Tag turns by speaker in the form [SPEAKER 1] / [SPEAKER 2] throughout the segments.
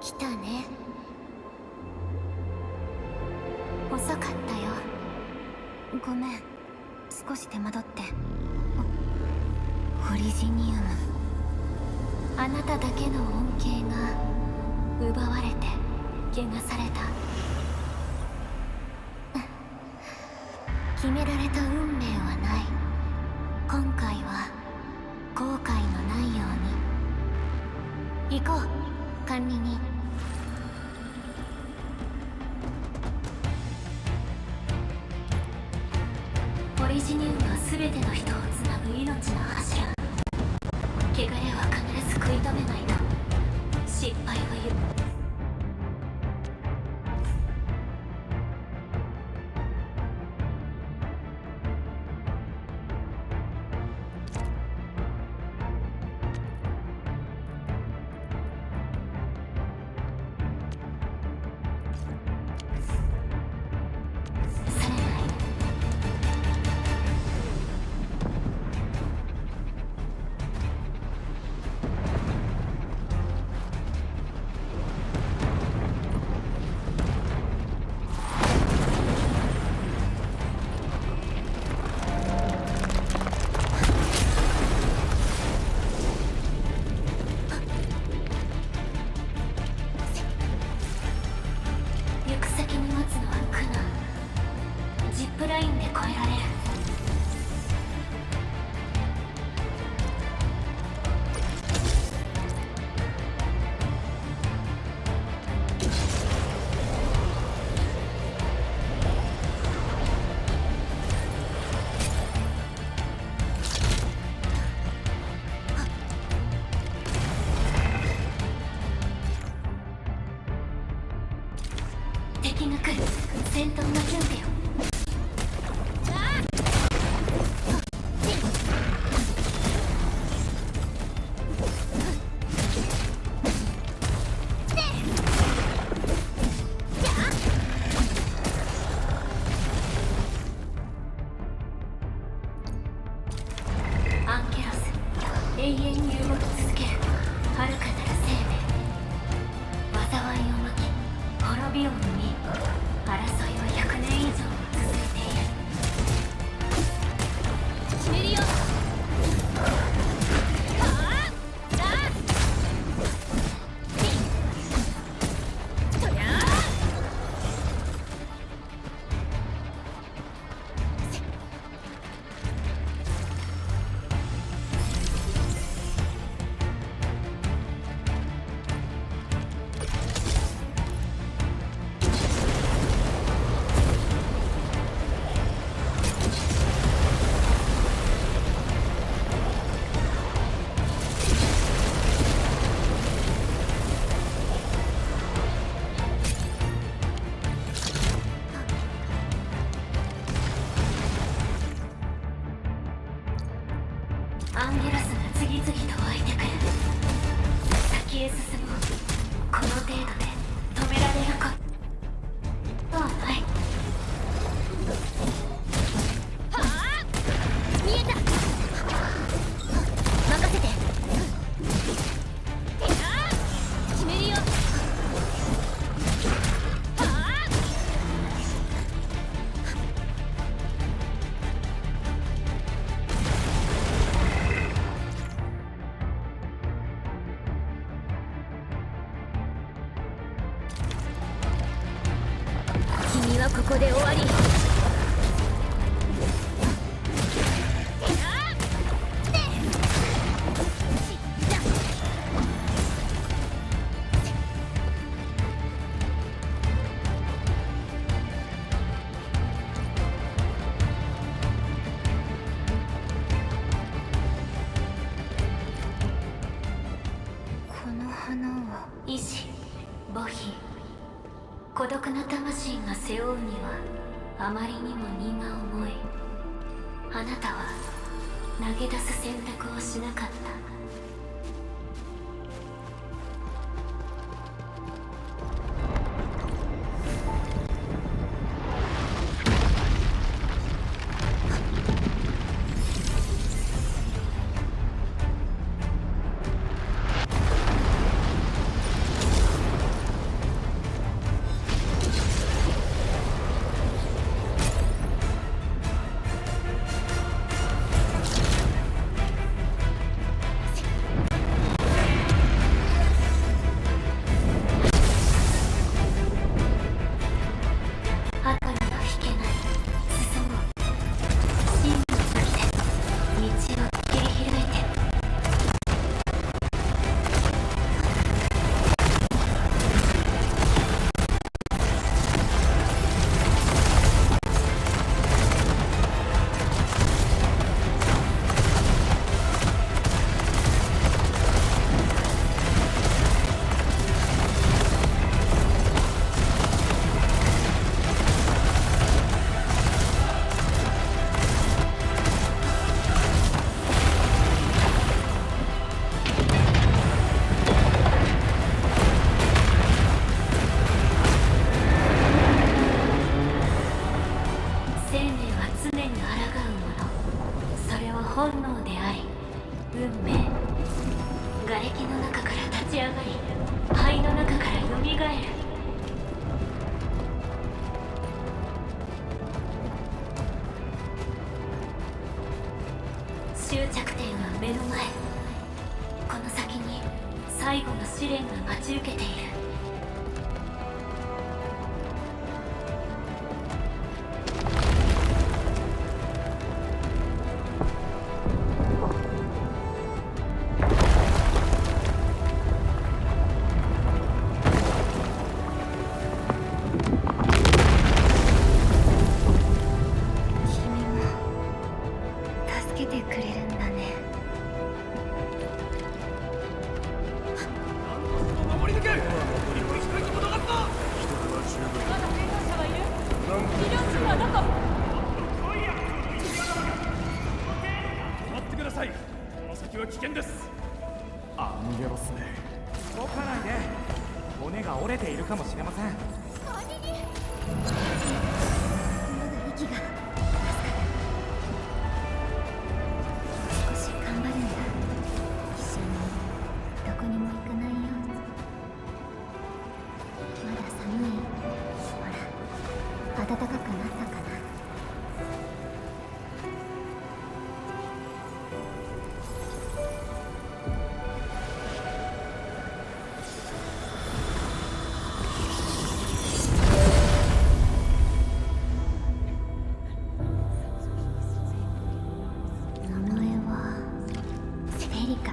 [SPEAKER 1] 来たね。遅かったよ。ごめん、少し手間取って。オリジニウム、あなただけの恩恵が奪われて汚された。決められた運命はない。今回は後悔のないように。行こう、管理人。オリジニウムは全ての人をつなぐ命の柱。汚れは必ず食い止めないと失敗は敵が来る。戦闘の準備を。アンケロス、永遠に動き続ける。遥かなる生命。災いをまき滅びを生み、争いは100年以上も続いている。決めるよ。アンゲラスが次々と湧いてくる。先へ進もう。この程度で止められることはない。見えた。任せて。決めるよ。君はここで終わり。この花は意志、母妃。孤独な魂が背負うにはあまりにも荷が重い。あなたは投げ出す選択をしなかった。瓦礫の中から立ち上がり、灰の中からよみがえる。終着点は目の前。この先に最後の試練が待ち受けている。暖かくなったかな。名前はセリカ。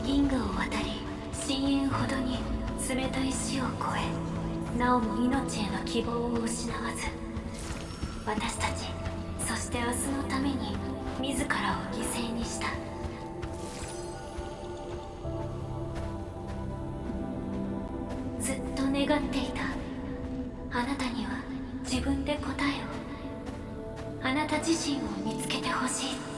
[SPEAKER 1] 銀河を渡り深淵ほどに冷たい死を越え、なおも命への希望を失わず、私たち、そして明日のために自らを犠牲にした。ずっと願っていた。あなたには自分で答えを、あなた自身を見つけてほしい。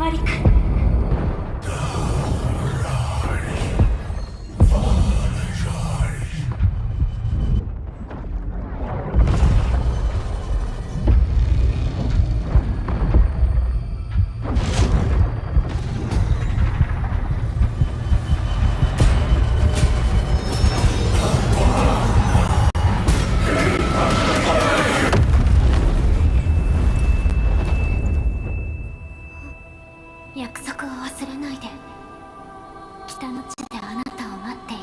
[SPEAKER 1] マリク。約束を忘れないで。北の地であなたを待っている。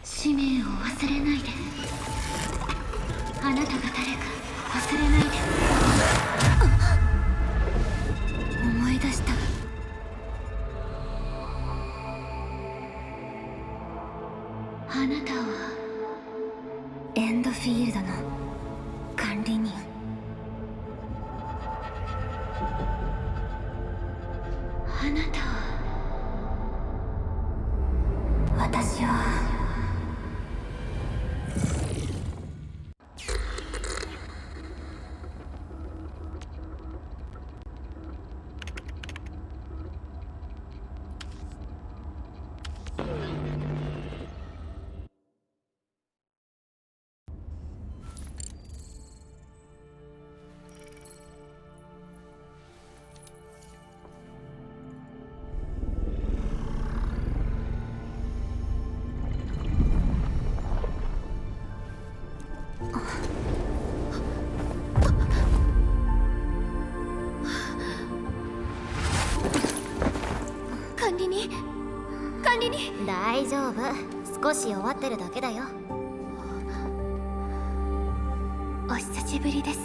[SPEAKER 1] 使命を忘れないで。あなたが誰か忘れないで。思い出した。あなたはエンドフィールドの管理人。あなたは私は管理人、管理人。大丈夫、少し弱ってるだけだよ。お久しぶりです。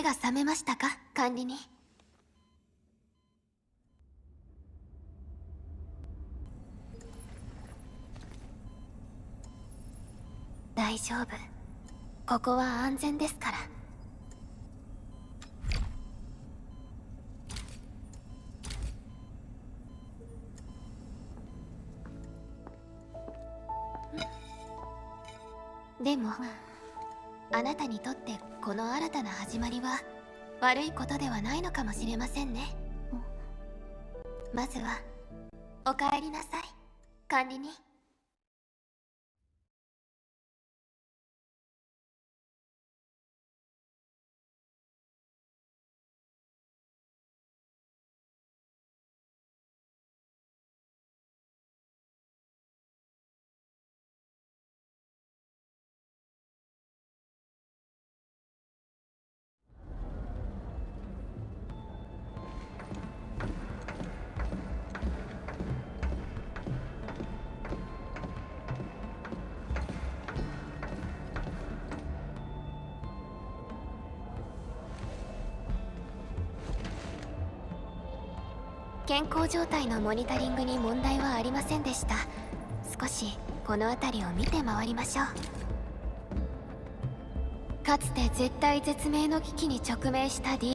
[SPEAKER 1] 目が覚めましたか、管理人。大丈夫。ここは安全ですから。でもあなたにとってこの新たな始まりは悪いことではないのかもしれませんね。まずはおかえりなさい、管理人。健康状態のモニタリングに問題はありませんでした。少しこの辺りを見て回りましょう。かつて絶体絶命の危機に直面した D